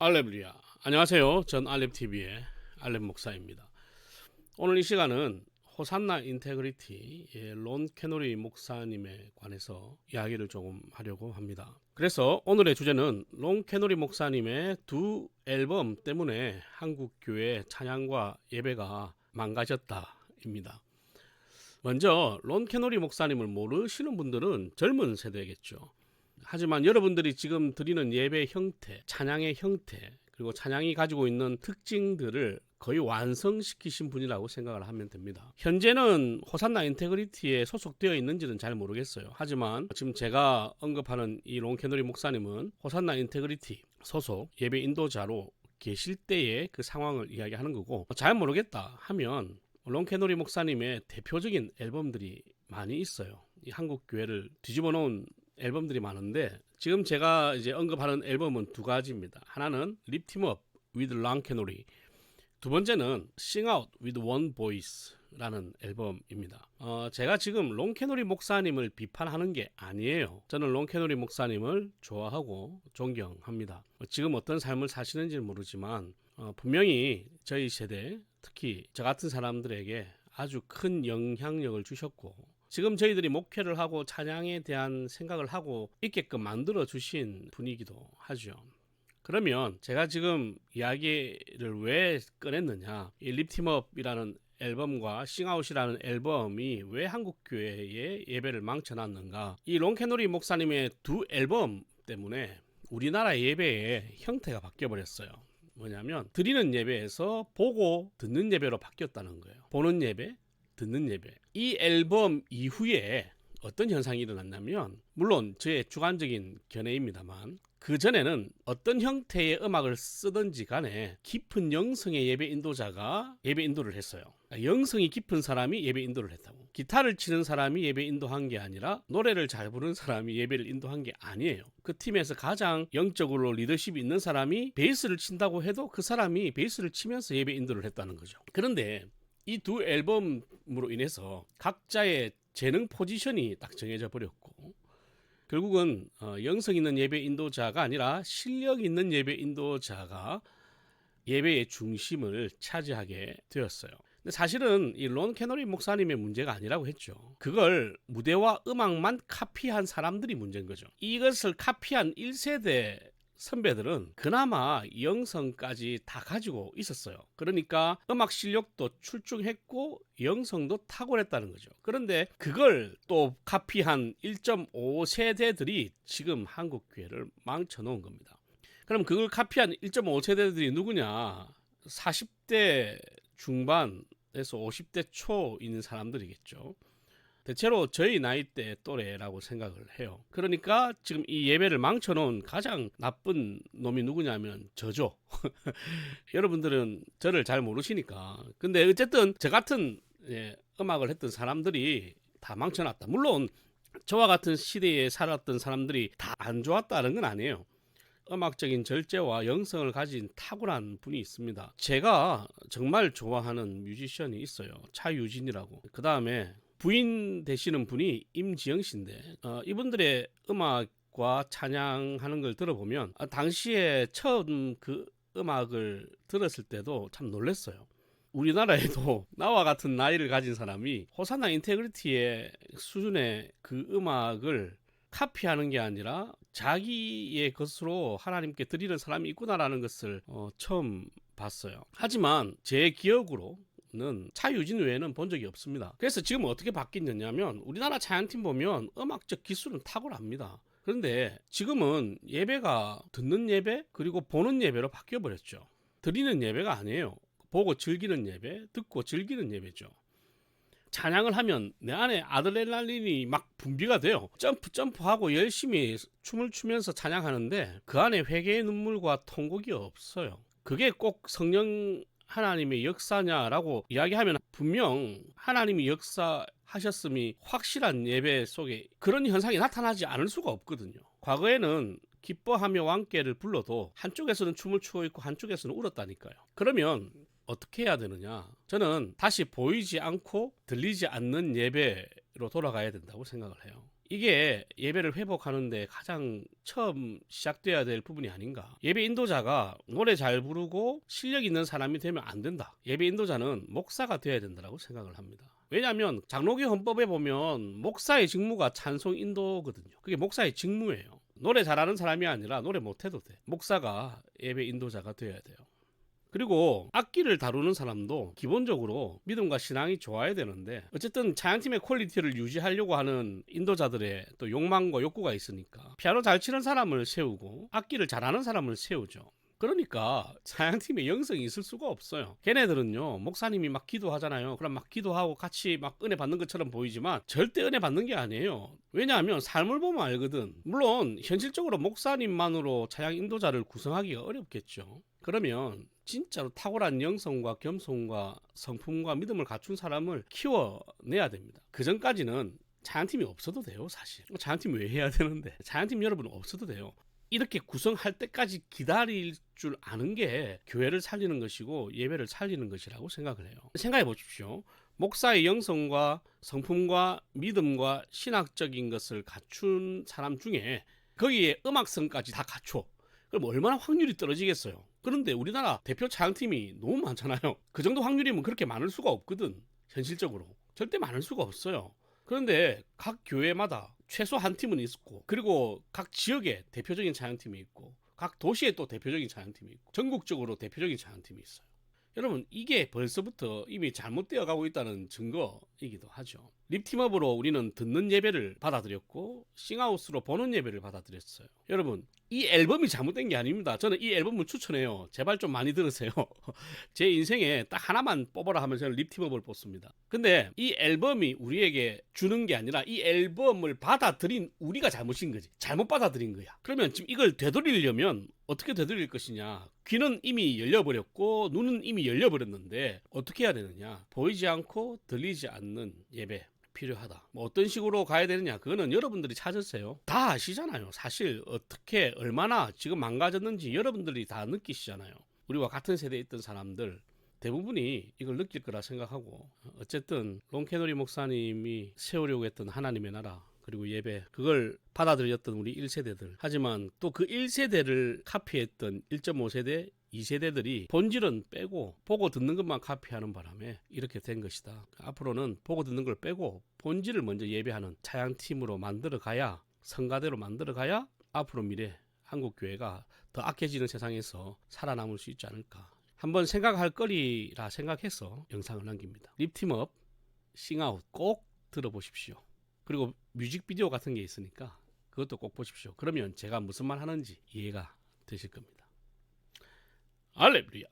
알렙리아. 안녕하세요. 전 알렙TV의 알렙 목사입니다. 오늘 이 시간은 호산나 인테그리티의 론 캐노리 목사님에 관해서 이야기를 조금 하려고 합니다. 그래서 오늘의 주제는 론 캐노리 목사님의 두 앨범 때문에 한국 교회 찬양과 예배가 망가졌다입니다. 먼저 론 캐노리 목사님을 모르시는 분들은 젊은 세대겠죠. 하지만 여러분들이 지금 드리는 예배 형태, 찬양의 형태, 그리고 찬양이 가지고 있는 특징들을 거의 완성시키신 분이라고 생각을 하면 됩니다. 현재는 호산나 인테그리티에 소속되어 있는지는 잘 모르겠어요. 하지만 지금 제가 언급하는 이 론 캐노리 목사님은 호산나 인테그리티 소속 예배 인도자로 계실 때의 그 상황을 이야기하는 거고, 잘 모르겠다 하면 론 캐노리 목사님의 대표적인 앨범들이 많이 있어요. 이 한국 교회를 뒤집어 놓은 앨범들이 많은데, 지금 제가 이제 언급하는 앨범은 두 가지입니다. 하나는 Lift Him Up with Ron Canary, 두 번째는 Sing Out with One Voice라는 앨범입니다. 제가 지금 론 캐노리 목사님을 비판하는 게 아니에요. 저는 론 캐노리 목사님을 좋아하고 존경합니다. 지금 어떤 삶을 사시는지는 모르지만 분명히 저희 세대, 특히 저 같은 사람들에게 아주 큰 영향력을 주셨고, 지금 저희들이 목회를 하고 찬양에 대한 생각을 하고 있게끔 만들어 주신 분이기도 하죠. 그러면 제가 지금 이야기를 왜 꺼냈느냐, 이 립팀업이라는 앨범과 싱아웃이라는 앨범이 왜 한국교회의 예배를 망쳐놨는가, 이 론 캐노리 목사님의 두 앨범 때문에 우리나라 예배의 형태가 바뀌어버렸어요. 뭐냐면 드리는 예배에서 보고 듣는 예배로 바뀌었다는 거예요. 보는 예배, 듣는 예배. 이 앨범 이후에 어떤 현상이 일어났냐면, 물론 저의 주관적인 견해입니다만, 그 전에는 어떤 형태의 음악을 쓰든지 간에 깊은 영성의 예배 인도자가 예배 인도를 했어요. 영성이 깊은 사람이 예배 인도를 했다고. 기타를 치는 사람이 예배 인도한 게 아니라 노래를 잘 부르는 사람이 예배를 인도한 게 아니에요. 그 팀에서 가장 영적으로 리더십이 있는 사람이 베이스를 친다고 해도 그 사람이 베이스를 치면서 예배 인도를 했다는 거죠. 그런데 이 두 앨범으로 인해서 각자의 재능 포지션이 딱 정해져 버렸고, 결국은 영성 있는 예배 인도자가 아니라 실력 있는 예배 인도자가 예배의 중심을 차지하게 되었어요. 근데 사실은 이 론 캐노리 목사님의 문제가 아니라고 했죠. 그걸 무대와 음악만 카피한 사람들이 문제인 거죠. 이것을 카피한 1세대 선배들은 그나마 영성까지 다 가지고 있었어요. 그러니까 음악 실력도 출중했고 영성도 탁월했다는 거죠. 그런데 그걸 또 카피한 1.5세대들이 지금 한국 교회를 망쳐놓은 겁니다. 그럼 그걸 카피한 1.5세대들이 누구냐? 40대 중반에서 50대 초인 사람들이겠죠. 대체로 저희 나이대 또래라고 생각을 해요. 그러니까 지금 이 예배를 망쳐놓은 가장 나쁜 놈이 누구냐면 저죠. 여러분들은 저를 잘 모르시니까. 근데 어쨌든 저 같은 음악을 했던 사람들이 다 망쳐놨다. 물론 저와 같은 시대에 살았던 사람들이 다 안 좋았다는 건 아니에요. 음악적인 절제와 영성을 가진 탁월한 분이 있습니다. 제가 정말 좋아하는 뮤지션이 있어요. 차유진이라고. 그 다음에 부인 되시는 분이 임지영 씨인데, 이분들의 음악과 찬양하는 걸 들어보면 당시에 처음 그 음악을 들었을 때도 참 놀랐어요. 우리나라에도 나와 같은 나이를 가진 사람이 호산나 인테그리티의 수준의 그 음악을 카피하는 게 아니라 자기의 것으로 하나님께 드리는 사람이 있구나라는 것을 처음 봤어요. 하지만 제 기억으로는 차유진 외에는 본 적이 없습니다. 그래서 지금 어떻게 바뀌었냐면, 우리나라 찬양팀 보면 음악적 기술은 탁월합니다. 그런데 지금은 예배가 듣는 예배 그리고 보는 예배로 바뀌어버렸죠. 드리는 예배가 아니에요. 보고 즐기는 예배, 듣고 즐기는 예배죠. 찬양을 하면 내 안에 아드레날린이 막 분비가 돼요. 점프하고 열심히 춤을 추면서 찬양하는데 그 안에 회개의 눈물과 통곡이 없어요. 그게 꼭 성령 하나님의 역사냐라고 이야기하면, 분명 하나님이 역사하셨음이 확실한 예배 속에 그런 현상이 나타나지 않을 수가 없거든요. 과거에는 기뻐하며 왕께를 불러도 한쪽에서는 춤을 추고 있고 한쪽에서는 울었다니까요. 그러면 어떻게 해야 되느냐? 저는 다시 보이지 않고 들리지 않는 예배로 돌아가야 된다고 생각을 해요. 이게 예배를 회복하는데 가장 처음 시작돼야 될 부분이 아닌가. 예배 인도자가 노래 잘 부르고 실력 있는 사람이 되면 안 된다. 예배 인도자는 목사가 되어야 된다고 생각을 합니다. 왜냐하면 장로교 헌법에 보면 목사의 직무가 찬송 인도거든요. 그게 목사의 직무예요. 노래 잘하는 사람이 아니라 노래 못해도 돼. 목사가 예배 인도자가 되어야 돼요. 그리고 악기를 다루는 사람도 기본적으로 믿음과 신앙이 좋아야 되는데, 어쨌든 찬양팀의 퀄리티를 유지하려고 하는 인도자들의 또 욕망과 욕구가 있으니까 피아노 잘 치는 사람을 세우고 악기를 잘하는 사람을 세우죠. 그러니까 찬양팀에 영성이 있을 수가 없어요. 걔네들은요, 목사님이 막 기도하잖아요. 그럼 막 기도하고 같이 막 은혜 받는 것처럼 보이지만 절대 은혜 받는 게 아니에요. 왜냐하면 삶을 보면 알거든. 물론 현실적으로 목사님만으로 찬양 인도자를 구성하기가 어렵겠죠. 그러면 진짜로 탁월한 영성과 겸손과 성품과 믿음을 갖춘 사람을 키워내야 됩니다. 그 전까지는 찬양팀이 없어도 돼요. 사실 찬양팀 왜 해야 되는데, 찬양팀 여러분 없어도 돼요. 이렇게 구성할 때까지 기다릴 줄 아는 게 교회를 살리는 것이고 예배를 살리는 것이라고 생각을 해요. 생각해 보십시오. 목사의 영성과 성품과 믿음과 신학적인 것을 갖춘 사람 중에 거기에 음악성까지 다 갖춰. 그럼 얼마나 확률이 떨어지겠어요. 그런데 우리나라 대표 찬양팀이 너무 많잖아요. 그 정도 확률이면 그렇게 많을 수가 없거든. 현실적으로 절대 많을 수가 없어요. 그런데 각 교회마다 최소 한 팀은 있고, 그리고 각 지역에 대표적인 찬양팀이 있고, 각 도시에 또 대표적인 찬양팀이 있고, 전국적으로 대표적인 찬양팀이 있어요. 여러분, 이게 벌써부터 이미 잘못되어 가고 있다는 증거이기도 하죠. 립팀업으로 우리는 듣는 예배를 받아들였고 싱아웃으로 보는 예배를 받아들였어요. 여러분, 이 앨범이 잘못된 게 아닙니다. 저는 이 앨범을 추천해요. 제발 좀 많이 들으세요. 제 인생에 딱 하나만 뽑아라 하면 저는 립팀업을 뽑습니다. 근데 이 앨범이 우리에게 주는 게 아니라 이 앨범을 받아들인 우리가 잘못인 거지. 잘못 받아들인 거야. 그러면 지금 이걸 되돌리려면 어떻게 되돌릴 것이냐. 귀는 이미 열려버렸고 눈은 이미 열려버렸는데 어떻게 해야 되느냐. 보이지 않고 들리지 않는 예배 필요하다. 뭐 어떤 식으로 가야 되느냐, 그거는 여러분들이 찾으세요. 다 아시잖아요. 사실 어떻게 얼마나 지금 망가졌는지 여러분들이 다 느끼시잖아요. 우리와 같은 세대에 있던 사람들 대부분이 이걸 느낄 거라 생각하고, 어쨌든 론케노리 목사님이 세우려고 했던 하나님의 나라 그리고 예배, 그걸 받아들였던 우리 1세대들, 하지만 또 그 1세대를 카피했던 1.5세대 2세대들이 본질은 빼고 보고 듣는 것만 카피하는 바람에 이렇게 된 것이다. 앞으로는 보고 듣는 걸 빼고 본질을 먼저 예배하는 찬양팀으로 만들어 가야, 성가대로 만들어 가야 앞으로 미래 한국교회가 더 악해지는 세상에서 살아남을 수 있지 않을까. 한번 생각할 거리라 생각해서 영상을 남깁니다. 립팀업, 싱아웃 꼭 들어보십시오. 그리고 뮤직비디오 같은 게 있으니까 그것도 꼭 보십시오. 그러면 제가 무슨 말 하는지 이해가 되실 겁니다. 할렐루야.